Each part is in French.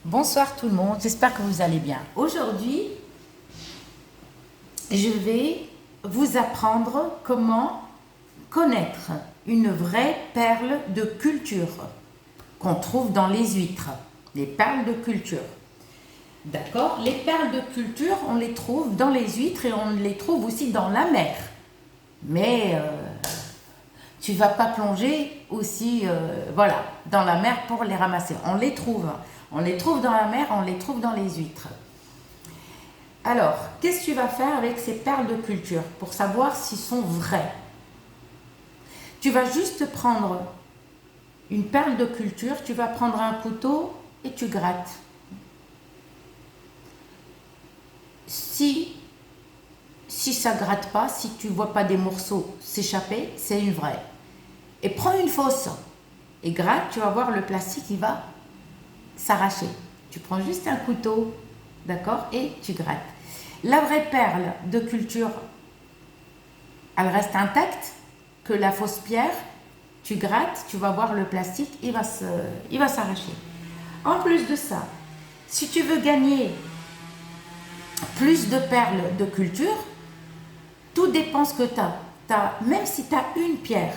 Bonsoir tout le monde, j'espère que vous allez bien. Aujourd'hui, je vais vous apprendre comment connaître une vraie perle de culture qu'on trouve dans les huîtres, les perles de culture. D'accord? Les perles de culture, on les trouve dans les huîtres et on les trouve aussi dans la mer. Mais tu vas pas plonger aussi voilà, dans la mer pour les ramasser. On les trouve. On les trouve dans la mer, on les trouve dans les huîtres. Alors, qu'est-ce que tu vas faire avec ces perles de culture pour savoir s'ils sont vrais? Tu vas juste prendre une perle de culture, tu vas prendre un couteau et tu grattes. Si ça gratte pas, si tu vois pas des morceaux s'échapper, c'est une vraie. Et prends une fausse et gratte, tu vas voir le plastique, il va s'arracher. Tu prends juste un couteau, d'accord, et tu grattes. La vraie perle de culture, elle reste intacte, que la fausse pierre, tu grattes, tu vas voir le plastique, il va s'arracher. En plus de ça, si tu veux gagner plus de perles de culture, tout dépend ce que tu as. Même si tu as une pierre,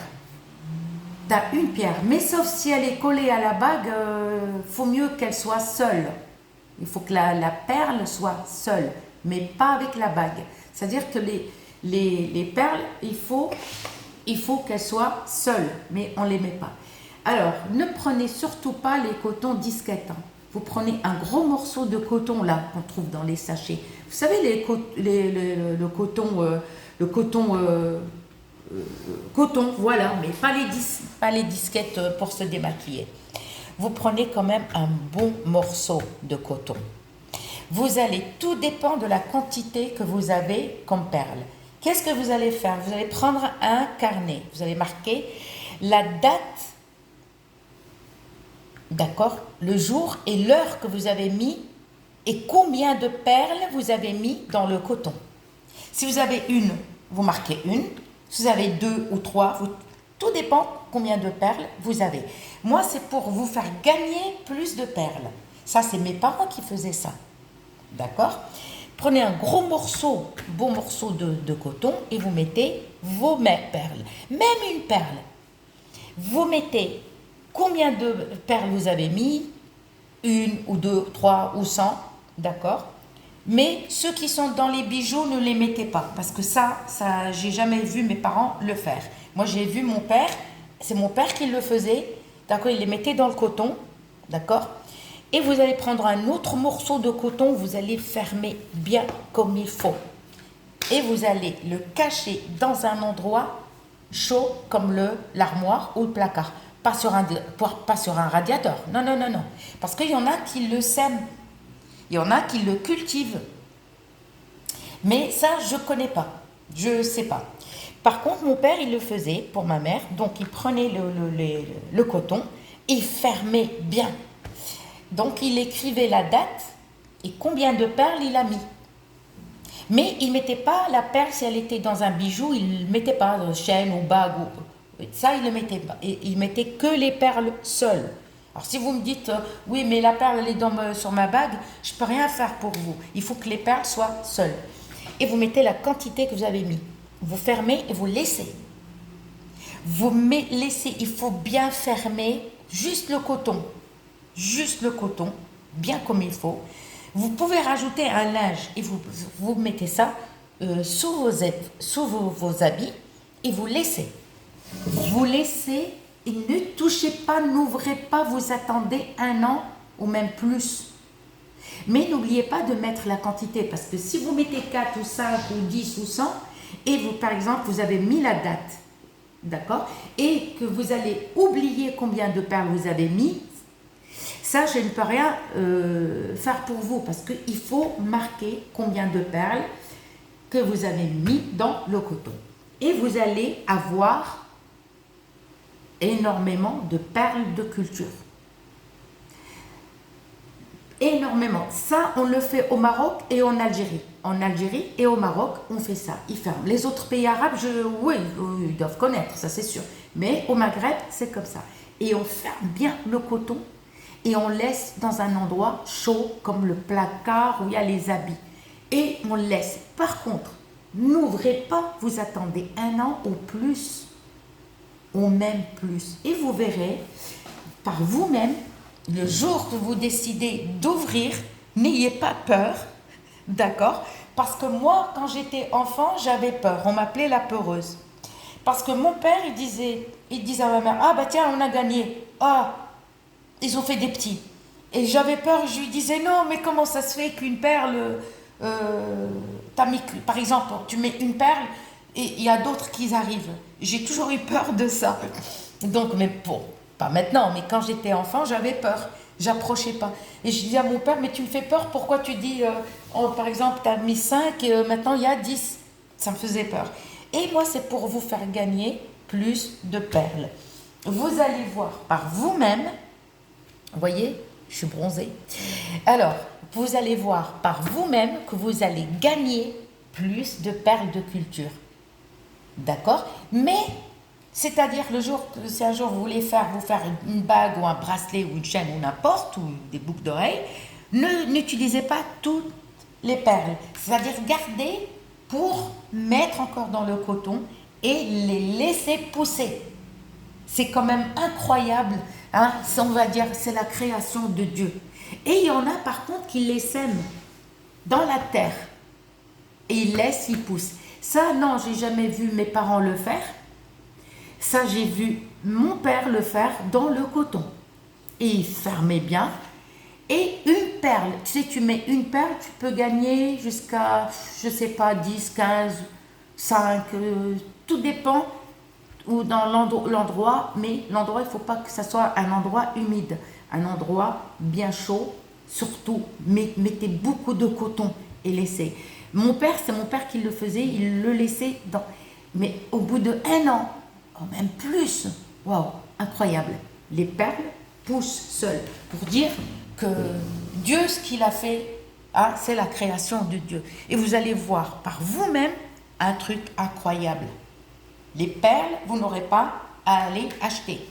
mais sauf si elle est collée à la bague, faut mieux qu'elle soit seule. Il faut que la perle soit seule, mais pas avec la bague. C'est-à-dire que les perles, il faut qu'elles soient seules, mais on ne les met pas. Alors, ne prenez surtout pas les cotons disquettes. Vous prenez un gros morceau de coton là qu'on trouve dans les sachets. Vous savez, le coton, voilà, mais pas les disquettes pour se démaquiller. Vous prenez quand même un bon morceau de coton. Tout dépend de la quantité que vous avez comme perle. Qu'est-ce que vous allez faire? Vous allez prendre un carnet, vous allez marquer la date, d'accord, le jour et l'heure que vous avez mis et combien de perles vous avez mis dans le coton. Si vous avez une, vous marquez une. Si vous avez deux ou trois, tout dépend combien de perles vous avez. Moi, c'est pour vous faire gagner plus de perles. Ça, c'est mes parents qui faisaient ça. D'accord? Prenez un gros morceau, beau morceau de coton et vous mettez vos perles. Même une perle. Vous mettez combien de perles vous avez mis, une ou deux, trois ou 100, d'accord? Mais ceux qui sont dans les bijoux, ne les mettez pas. Parce que ça j'ai jamais vu mes parents le faire. Moi, j'ai vu mon père, c'est mon père qui le faisait. D'accord, il les mettait dans le coton. D'accord? Et vous allez prendre un autre morceau de coton, vous allez fermer bien comme il faut. Et vous allez le cacher dans un endroit chaud comme l'armoire ou le placard. Pas sur un radiateur. Non, non, non, non. Parce qu'il y en a qui le sèment. Il y en a qui le cultivent. Mais ça, je ne connais pas. Je ne sais pas. Par contre, mon père, il le faisait pour ma mère. Donc, il prenait le coton, il fermait bien. Donc, il écrivait la date et combien de perles il a mis. Mais il ne mettait pas la perle si elle était dans un bijou. Il ne mettait pas chaîne ou bague. Ça, il ne le mettait pas. Il mettait que les perles seules. Alors si vous me dites, oui mais la perle elle est sur ma bague, je ne peux rien faire pour vous. Il faut que les perles soient seules. Et vous mettez la quantité que vous avez mis. Vous fermez et vous laissez. Laissez, il faut bien fermer juste le coton. Juste le coton, bien comme il faut. Vous pouvez rajouter un linge et vous mettez ça sous vos habits et vous laissez. Vous laissez. Et ne touchez pas, n'ouvrez pas, vous attendez 1 an ou même plus. Mais n'oubliez pas de mettre la quantité, parce que si vous mettez 4 ou 5 ou 10 ou 100, et vous, par exemple, vous avez mis la date, d'accord, et que vous allez oublier combien de perles vous avez mis, ça, je ne peux rien faire pour vous, parce qu'il faut marquer combien de perles que vous avez mis dans le coton. Et vous allez avoir énormément de perles de culture. Énormément. Ça, on le fait au Maroc et en Algérie. En Algérie et au Maroc, on fait ça. Ils ferment. Les autres pays arabes, oui, ils doivent connaître, ça c'est sûr. Mais au Maghreb, c'est comme ça. Et on ferme bien le coton et on laisse dans un endroit chaud comme le placard où il y a les habits. Et on laisse. Par contre, n'ouvrez pas, vous attendez 1 an ou plus, ou même plus. Et vous verrez, par vous-même, le jour que vous décidez d'ouvrir, n'ayez pas peur, d'accord? Parce que moi, quand j'étais enfant, j'avais peur. On m'appelait la peureuse. Parce que mon père, il disait à ma mère, ah bah tiens, on a gagné. Ah, ils ont fait des petits. Et j'avais peur, je lui disais, non, mais comment ça se fait qu'une perle, t'as mis, par exemple, tu mets une perle et il y a d'autres qui arrivent. J'ai toujours eu peur de ça. Donc, mais bon, pas maintenant, mais quand j'étais enfant, j'avais peur. J'approchais pas. Et je dis à mon père, mais tu me fais peur, pourquoi tu dis, oh, par exemple, tu as mis 5 et maintenant il y a 10. Ça me faisait peur. Et moi, c'est pour vous faire gagner plus de perles. Vous allez voir par vous-même, vous voyez, je suis bronzée. Alors, vous allez voir par vous-même que vous allez gagner plus de perles de culture. D'accord? Mais, c'est-à-dire le jour, si un jour vous voulez vous faire une bague ou un bracelet ou une chaîne ou n'importe, ou des boucles d'oreilles, n'utilisez pas toutes les perles. C'est-à-dire gardez pour mettre encore dans le coton et les laisser pousser. C'est quand même incroyable, hein? On va dire, c'est la création de Dieu. Et il y en a par contre qui les sèment dans la terre et ils laissent, ils poussent. Ça, non, j'ai jamais vu mes parents le faire. Ça, j'ai vu mon père le faire dans le coton. Et il fermait bien. Et une perle, tu sais, tu mets une perle, tu peux gagner jusqu'à, je sais pas, 10, 15, 5, tout dépend ou dans l'endroit, mais l'endroit, il ne faut pas que ça soit un endroit humide, un endroit bien chaud, surtout, mettez beaucoup de coton et laissez. C'est mon père qui le faisait, il le laissait dans, mais au bout de 1 an, même plus, waouh, incroyable, les perles poussent seules, pour dire que Dieu, ce qu'il a fait, hein, c'est la création de Dieu. Et vous allez voir par vous-même un truc incroyable. Les perles, vous n'aurez pas à aller acheter.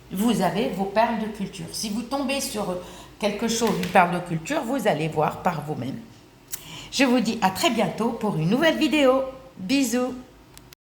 Vous avez vos perles de culture. Si vous tombez sur quelque chose, une perle de culture, vous allez voir par vous-même. Je vous dis à très bientôt pour une nouvelle vidéo. Bisous.